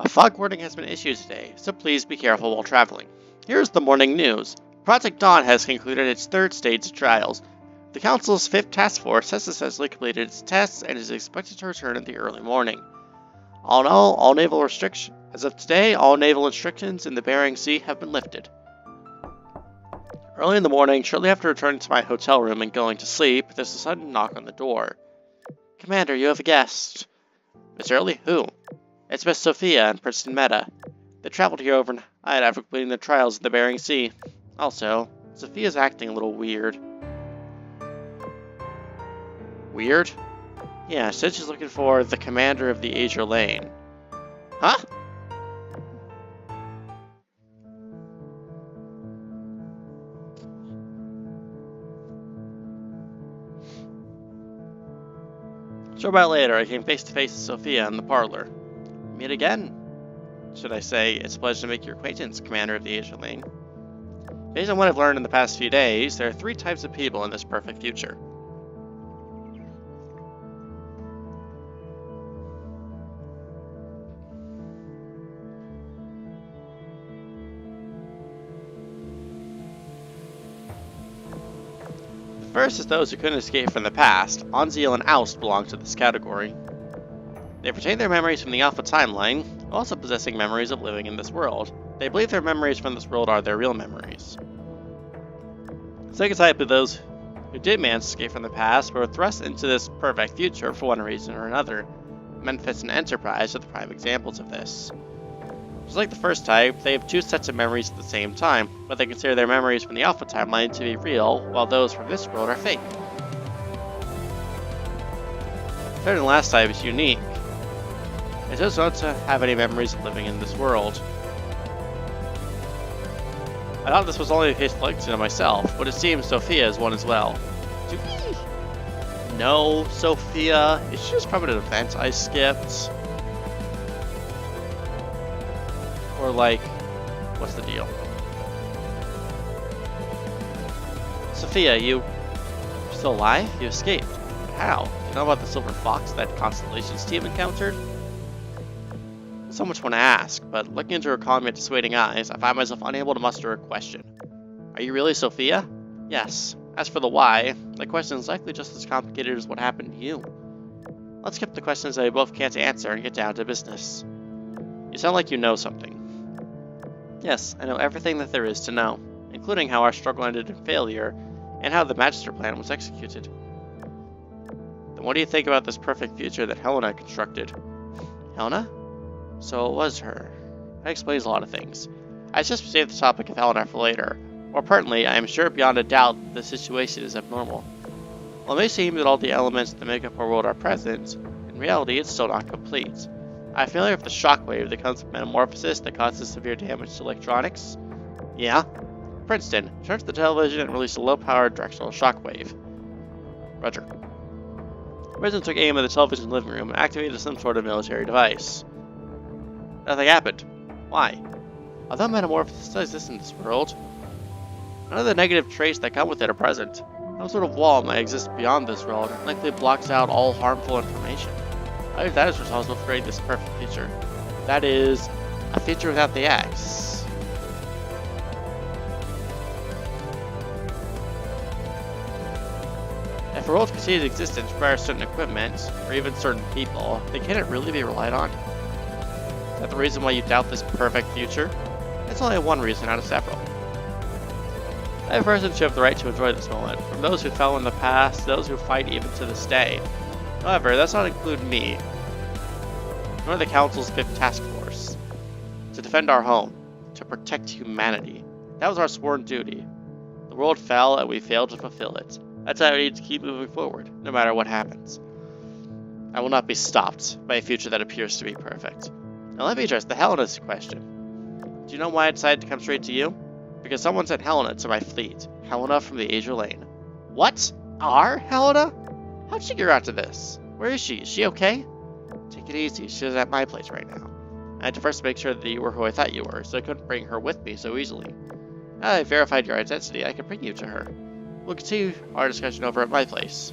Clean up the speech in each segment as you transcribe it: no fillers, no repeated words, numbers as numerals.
A fog warning has been issued today, so please be careful while traveling. Here's the morning news. Project Dawn has concluded its third stage of trials. The Council's fifth task force has successfully completed its tests and is expected to return in the early morning. As of today, all naval restrictions in the Bering Sea have been lifted. Early in the morning, shortly after returning to my hotel room and going to sleep, there's a sudden knock on the door. Commander, you have a guest. Miss Early? Who? It's Miss Sophia and Princeton Meta. They traveled here overnight after completing their trials in the Bering Sea. Also, Sophia's acting a little weird. Weird? Yeah, she said she's looking for the commander of the Azur Lane. Huh? Short while later, I came face to face with Sophia in the parlor. Meet again. Should I say, it's a pleasure to make your acquaintance, Commander of the Azur Lane. Based on what I've learned in the past few days, there are 3 types of people in this perfect future. The first is those who couldn't escape from the past. Onziel and Oust belong to this category. They retain their memories from the Alpha timeline, also possessing memories of living in this world. They believe their memories from this world are their real memories. The second type of those who did manage to escape from the past but were thrust into this perfect future for one reason or another. Memphis and Enterprise are the prime examples of this. Just like the first type, they have 2 sets of memories at the same time, but they consider their memories from the Alpha timeline to be real, while those from this world are fake. The third and last type is unique. It doesn't want to have any memories of living in this world. I thought this was only a case collection of myself, but it seems Sophia is one as well. Do we know Sophia? Is she just from an event I skipped? Or like, what's the deal? Sophia, you still alive? You escaped. But how? Do you know about the Silver Fox that Constellation's team encountered? So much want to ask, but looking into her calm yet dissuading eyes, I find myself unable to muster a question. Are you really Sophia? Yes. As for the why, the question is likely just as complicated as what happened to you. Let's skip the questions that we both can't answer and get down to business. You sound like you know something. Yes, I know everything that there is to know, including how our struggle ended in failure, and how the Magister plan was executed. Then what do you think about this perfect future that Helena constructed? Helena? So it was her. That explains a lot of things. I just saved the topic of Helena for later. More pertinently, I am sure beyond a doubt that the situation is abnormal. While it may seem that all the elements that make up our world are present, in reality it's still not complete. I am familiar with the shockwave that comes from metamorphosis that causes severe damage to electronics. Yeah? Princeton, turn to the television and release a low-powered directional shockwave. Roger. Princeton took aim at the television living room and activated some sort of military device. Nothing happened. Why? Although metamorphosis does exist in this world, none of the negative traits that come with it are present. Some sort of wall might exist beyond this world and likely blocks out all harmful information. I believe that is responsible for creating this perfect future. That is, a future without the X. If a world continues existence requires certain equipment, or even certain people, then can it really be relied on? Is that the reason why you doubt this perfect future? It's only one reason out of several. Every person should have the right to enjoy this moment, from those who fell in the past to those who fight even to this day. However, that does not include me, nor the Council's 5th Task Force. To defend our home, to protect humanity. That was our sworn duty. The world fell and we failed to fulfill it. That's why we need to keep moving forward, no matter what happens. I will not be stopped by a future that appears to be perfect. Now let me address the Helena's question. Do you know why I decided to come straight to you? Because someone sent Helena to my fleet. Helena from the Azur Lane. What? Our Helena? How'd she get out to this? Where is she? Is she okay? Take it easy. She's at my place right now. I had to first make sure that you were who I thought you were, so I couldn't bring her with me so easily. Now that I verified your identity, I can bring you to her. We'll continue our discussion over at my place.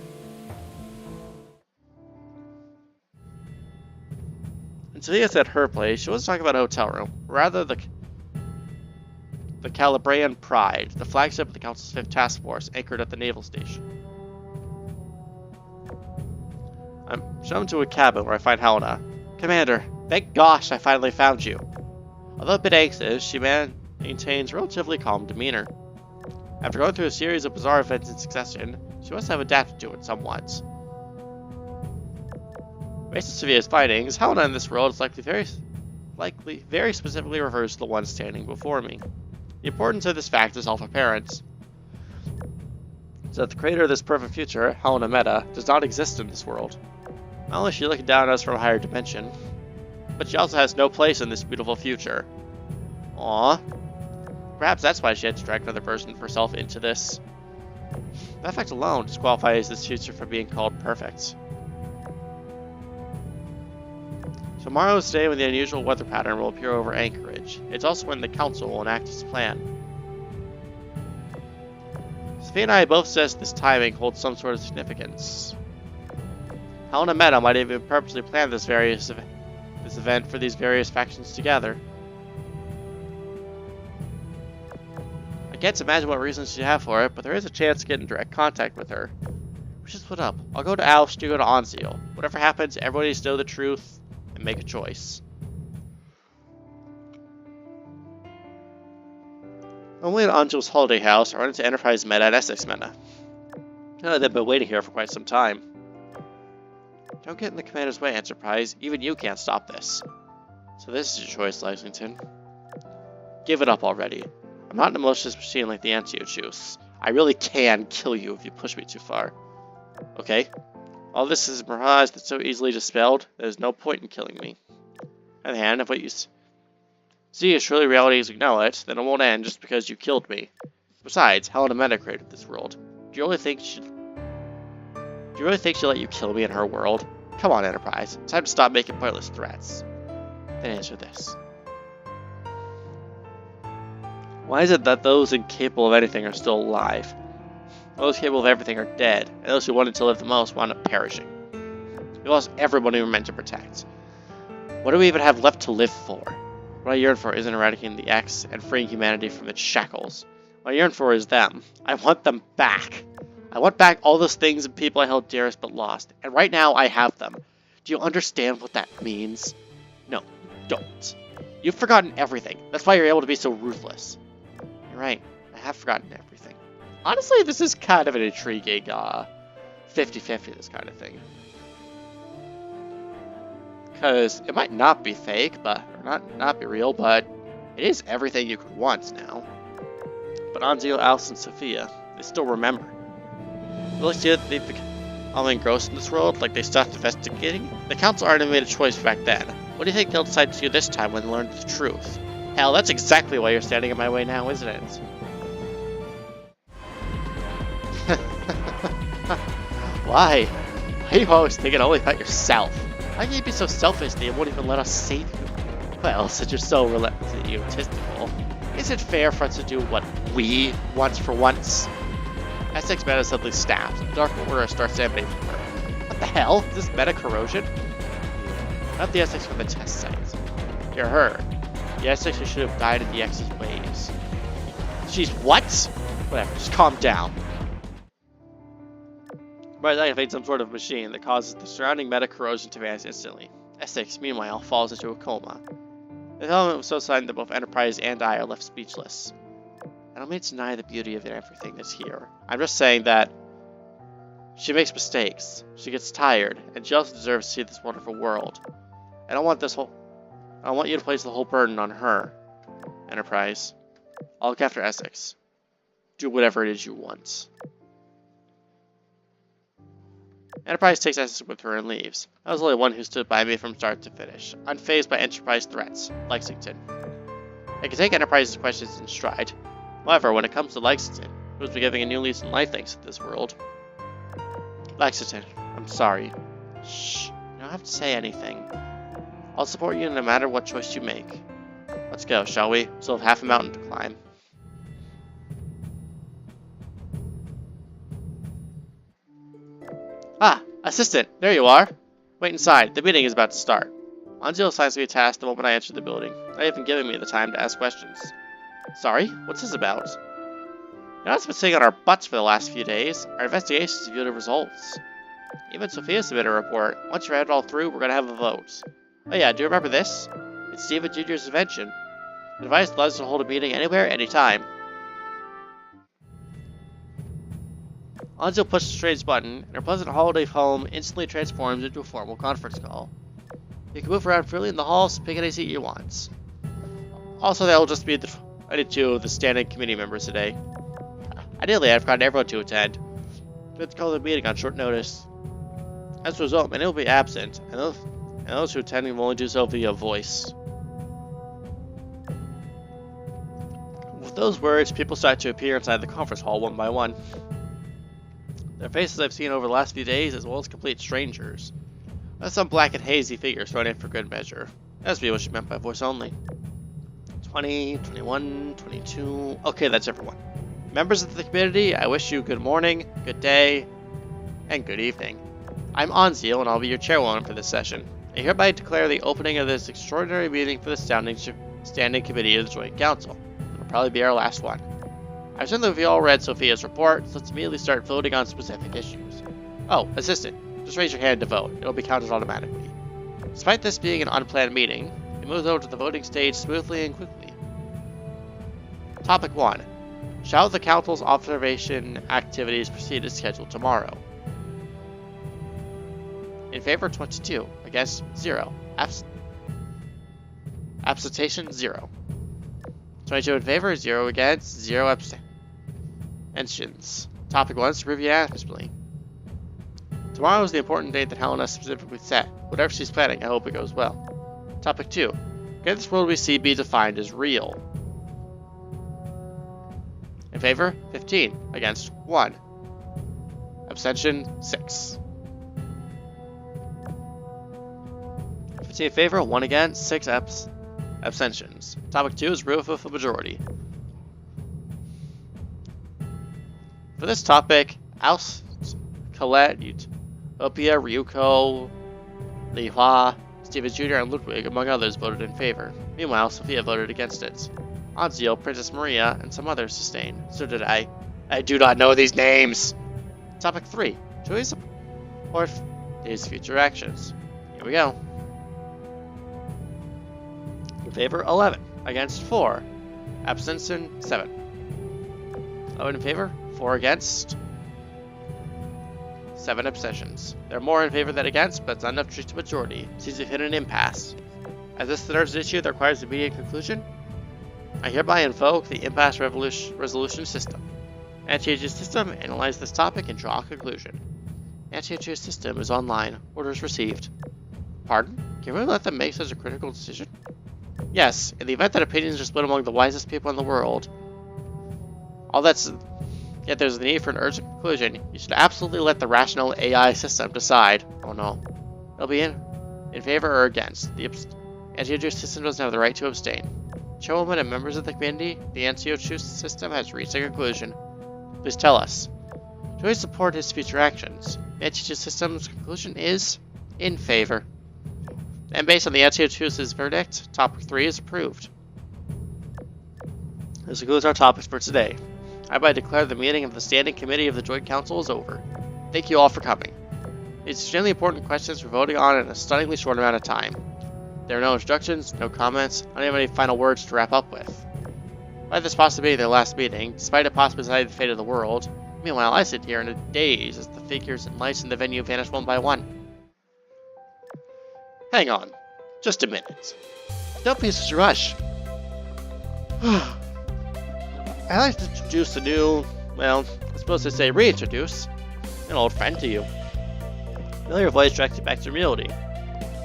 Sophia's at her place, she wasn't talking about a hotel room. Rather, the Calabrian Pride, the flagship of the Council's 5th Task Force, anchored at the naval station. I'm shown to a cabin where I find Helena. Commander, thank gosh I finally found you. Although a bit anxious, she maintains relatively calm demeanor. After going through a series of bizarre events in succession, she must have adapted to it somewhat. Based on Sophia's findings, Helena in this world is likely very specifically refers to the one standing before me. The importance of this fact is self-apparent. So that the creator of this perfect future, Helena Meta, does not exist in this world. Not only is she looking down at us from a higher dimension, but she also has no place in this beautiful future. Aww. Perhaps that's why she had to drag another version of herself into this. That fact alone disqualifies this future from being called perfect. Tomorrow is the day when the unusual weather pattern will appear over Anchorage. It's also when the Council will enact its plan. Sophia and I both says this timing holds some sort of significance. Helena Meta might even purposely plan this event for these various factions together. I can't imagine what reasons she'd have for it, but there is a chance to get in direct contact with her. We should split up. I'll go to Alst, you go to Anzio. Whatever happens, everybody needs to know the truth and make a choice. On the way to Anzio's holiday house, I run into Enterprise Meta and Essex Meta. They've been waiting here for quite some time. Don't get in the commander's way, Enterprise. Even you can't stop this. So this is your choice, Lexington. Give it up already. I'm not an emotionless machine like the ants you choose. I really can kill you if you push me too far. Okay? All this is a mirage that's so easily dispelled, there's no point in killing me. On the other hand, if what you see is truly reality as you know it, then it won't end just because you killed me. Besides, Helena Meta created this world. Do you really think she'll let you kill me in her world? Come on, Enterprise. It's time to stop making pointless threats. Then answer this. Why is it that those incapable of anything are still alive? Those capable of everything are dead, and those who wanted to live the most wound up perishing. We lost everyone we were meant to protect. What do we even have left to live for? What I yearn for isn't eradicating the X and freeing humanity from its shackles. What I yearn for is them. I want them back. I want back all those things and people I held dearest but lost, and right now I have them. Do you understand what that means? No, you don't. You've forgotten everything. That's why you're able to be so ruthless. You're right, I have forgotten everything. Honestly, this is kind of an intriguing 50-50, this kind of thing. Because it might not be fake, or not be real, but it is everything you could want now. But Anzio, Alice, and Sophia, they still remember. Really see that they've become engrossed in this world, like they stopped investigating? The Council already made a choice back then. What do you think they'll decide to do this time when they learn the truth? Hell, that's exactly why you're standing in my way now, isn't it? Why? Why are you always thinking only about yourself? Why can you be so selfish that you won't even let us save you? Well, since you're so relentlessly egotistical, is it fair for us to do what we want for once? Essex Meta suddenly snaps, and dark aura starts emanating from her. What the hell? Is this meta corrosion? Not the Essex from the test sites. You're her. The Essex who should have died in the X's waves. She's what? Whatever, just calm down. But I activate some sort of machine that causes the surrounding meta corrosion to vanish instantly. Essex, meanwhile, falls into a coma. The element was so sudden that both Enterprise and I are left speechless. I don't mean to deny the beauty of everything that's here. I'm just saying that she makes mistakes, she gets tired, and she also deserves to see this wonderful world. I don't want you to place the whole burden on her, Enterprise. I'll look after Essex. Do whatever it is you want. Enterprise takes Essex with her and leaves. I was the only one who stood by me from start to finish, unfazed by Enterprise threats. Lexington. I can take Enterprise's questions in stride. However, when it comes to Lexington, who's been giving a new lease on life thanks to this world. Lexington, I'm sorry. Shh, you don't have to say anything. I'll support you no matter what choice you make. Let's go, shall we? Still have half a mountain to climb. Ah, assistant, there you are. Wait inside, the meeting is about to start. Anzio assigns me a task the moment I enter the building, not even giving me the time to ask questions. Sorry? What's this about? You know what's been sitting on our butts for the last few days? Our investigations have yielded results. Even Sophia submitted a report. Once you're it all through, we're gonna have a vote. Oh yeah, do you remember this? It's Steven Jr.'s invention. The device allows us to hold a meeting anywhere, anytime. Anzio pushes the train's button, and her pleasant holiday home instantly transforms into a formal conference call. You can move around freely in the halls, pick any seat you want. Also, that'll just be the 22 of the standing committee members today. Ideally, I've gotten everyone to attend. We have to call the meeting on short notice. As a result, many will be absent, and those who attend will only do so via voice. With those words, people start to appear inside the conference hall one by one. Their faces I've seen over the last few days, as well as complete strangers. That's some black and hazy figures thrown in for good measure. That's what she meant by voice only. 20, 21, 22... Okay, that's everyone. Members of the community, I wish you good morning, good day, and good evening. I'm Anzio, and I'll be your chairwoman for this session. I hereby declare the opening of this extraordinary meeting for the Standing Committee of the Joint Council. It'll probably be our last one. I assume that we've all read Sophia's report, so let's immediately start voting on specific issues. Oh, assistant, just raise your hand to vote. It'll be counted automatically. Despite this being an unplanned meeting, it moves over to the voting stage smoothly and quickly. Topic 1. Shall the Council's observation activities proceed as scheduled tomorrow? In favor, 22. Against, 0. Abstention, 0. 22 in favor, 0 against, 0 abstentions. Topic 1 is to review unanimously. Tomorrow is the important date that Helena specifically set. Whatever she's planning, I hope it goes well. Topic 2. Can this world we see be defined as real? In favor, 15. Against, 1. Abstention, 6. 15 in favor, 1 against, 6 abstentions. Topic 2 is rule with a majority. For this topic, Alce, Colette, Utopia, Ryuko, Li Hua, Steven Jr., and Ludwig, among others, voted in favor. Meanwhile, Sophia voted against it. Anzio, Princess Maria, and some others sustained. So did I. I do not know these names! Topic 3. Choose support his future actions. Here we go. In favor, 11. Against, 4. Abstention, 7. 11 in favor, 4 against, 7 abstentions. There are more in favor than against, but it's not enough to reach a majority. Seems to hit an impasse. As this is the third issue that requires immediate conclusion, I hereby invoke the impasse resolution system. Anti-Age's system, analyze this topic and draw a conclusion. Anti-Age's system is online. Orders received. Pardon? Can we let them make such a critical decision? Yes, in the event that opinions are split among the wisest people in the world, yet there's a need for an urgent conclusion, you should absolutely let the rational AI system decide. Oh no. It'll be in favor or against. The anti-Age system doesn't have the right to abstain. Chairwoman and members of the community, the anti-Age system has reached a conclusion. Please tell us. Do we support his future actions? The anti-Age system's conclusion is in favor. And based on the anti-Age's verdict, topic 3 is approved. This concludes our topics for today. I hereby declare the meeting of the Standing Committee of the Joint Council is over. Thank you all for coming. These extremely important questions we're voting on in a stunningly short amount of time. There are no instructions, no comments, I don't have any final words to wrap up with. Despite this possibility their last meeting, despite it possibly deciding the fate of the world, meanwhile I sit here in a daze as the figures and lights in the venue vanish one by one. Hang on, just a minute. Don't be in such a rush. I'd like to introduce a new, well, I'm supposed to say reintroduce, an old friend to you. Familiar voice directs you back to reality,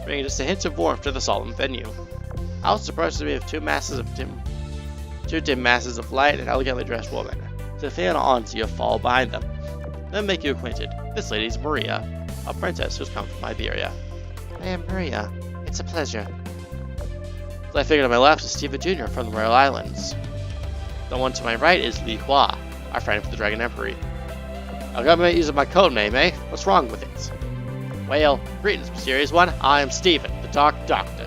bringing just a hint of warmth to the solemn venue. House surprises me with two dim masses of light and elegantly dressed woman. Sophia and Anzio follow behind them. Then make you acquainted. This lady's Maria, a princess who's come from Iberia. I am Maria. It's a pleasure. The figure on my left is Steven Jr. from the Royal Islands. The one to my right is Li Hua, our friend from the Dragon Emperor. I'll go using my code name, eh? What's wrong with it? Well, greetings, mysterious one. I am Steven, the Dark Doctor.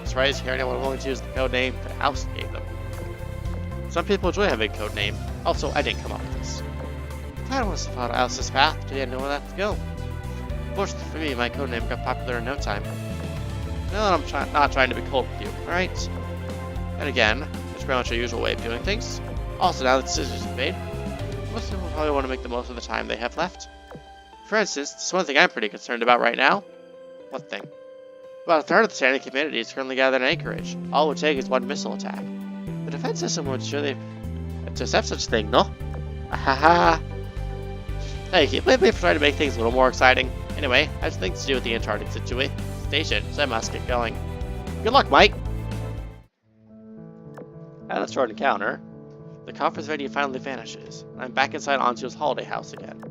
surprised to hear anyone willing to use the code name that House gave them. Some people enjoy having a code name. Also, I didn't come up with this. If I was to follow Alice's path, I didn't know where that to go. Fortunately for me, my code name got popular in no time. Now that I'm not trying to be cold with you, alright? And again, it's pretty much our usual way of doing things. Also, now that decisions have been made, most people probably want to make the most of the time they have left. For instance, there's one thing I'm pretty concerned about right now. What thing? About a third of the standing community is currently gathered in Anchorage. All it would take is one missile attack. The defense system would surely intercept such a thing, no? Ahaha. Hey, can you blame me for trying to make things a little more exciting? Anyway, I have things to do with the Uncharted station, so I must get going. Good luck, Mike! At the short encounter, the conference venue finally vanishes, and I'm back inside Anzu's holiday house again.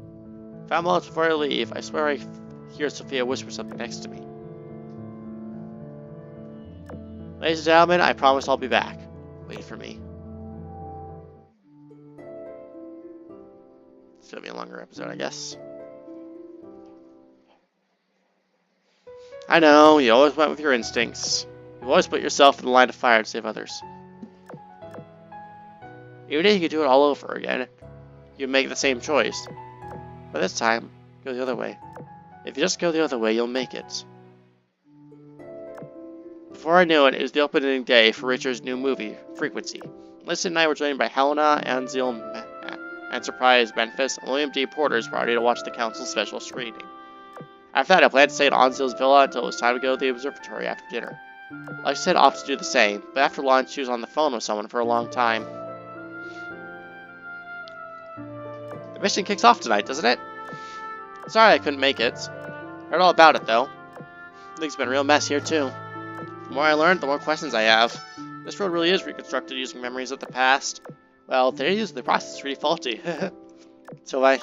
5 minutes before I leave, I swear I hear Sophia whisper something next to me. Ladies and gentlemen, I promise I'll be back. Wait for me. It's gonna be a longer episode, I guess. I know, you always went with your instincts. You always put yourself in the line of fire to save others. Even if you could do it all over again, you'd make the same choice. But this time, go the other way. If you just go the other way, you'll make it. Before I knew it, it was the opening day for Richard's new movie, Frequency. Liston and I were joined by Helena, Anzil, and surprise Memphis, and William D. Porter's party to watch the council's special screening. After that, I planned to stay at Anzil's villa until it was time to go to the observatory after dinner. Like I said, off to do the same, but after lunch, she was on the phone with someone for a long time. The mission kicks off tonight, doesn't it? Sorry I couldn't make it. Heard all about it, though. Things been a real mess here, too. The more I learned, the more questions I have. This road really is reconstructed using memories of the past. Well, they're using the process pretty faulty. So I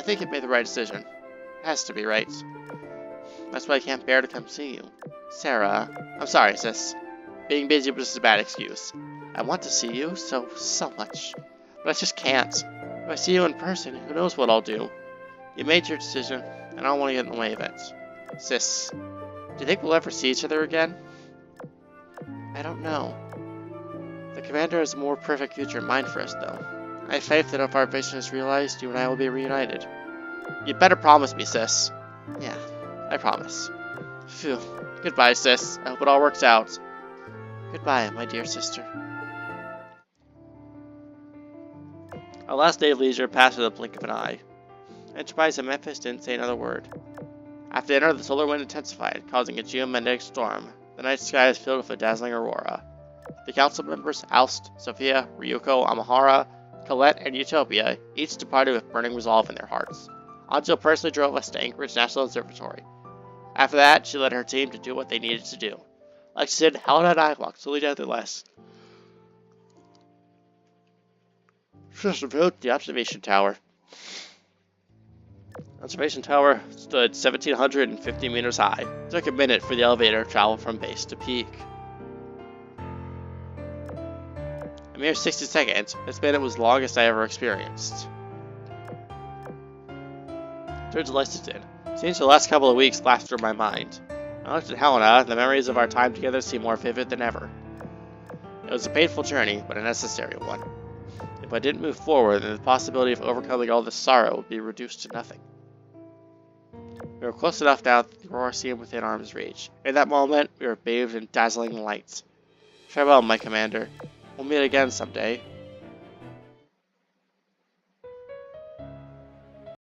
think it made the right decision. It has to be right. That's why I can't bear to come see you. Sarah, I'm sorry, sis. Being busy was just a bad excuse. I want to see you so much. But I just can't. If I see you in person, who knows what I'll do. You made your decision, and I don't want to get in the way of it. Sis, do you think we'll ever see each other again? I don't know. The Commander has a more perfect future in mind for us, though. I have faith that if our vision is realized, you and I will be reunited. You better promise me, sis. Yeah, I promise. Phew. Goodbye, sis. I hope it all works out. Goodbye, my dear sister. Our last day of leisure passed with a blink of an eye. Enterprise and Memphis didn't say another word. After dinner, the solar wind intensified, causing a geomagnetic storm. The night sky is filled with a dazzling aurora. The council members, Oust, Sophia, Ryuko, Amahara, Colette, and Utopia each departed with burning resolve in their hearts. Anjo personally drove us to Anchorage National Observatory. After that, she led her team to do what they needed to do. Like she said, Helena and I walked slowly down the list. Just approached the observation tower. Observation tower stood 1,750 meters high. It took a minute for the elevator to travel from base to peak. A mere 60 seconds, this minute was the longest I ever experienced. Turns lights in. Seems the last couple of weeks flashed through my mind. I looked at Helena, the memories of our time together seemed more vivid than ever. It was a painful journey, but a necessary one. If I didn't move forward, then the possibility of overcoming all this sorrow would be reduced to nothing. We were close enough now that the aurora seemed within arm's reach. In that moment, we were bathed in dazzling lights. Farewell, my commander. We'll meet again someday.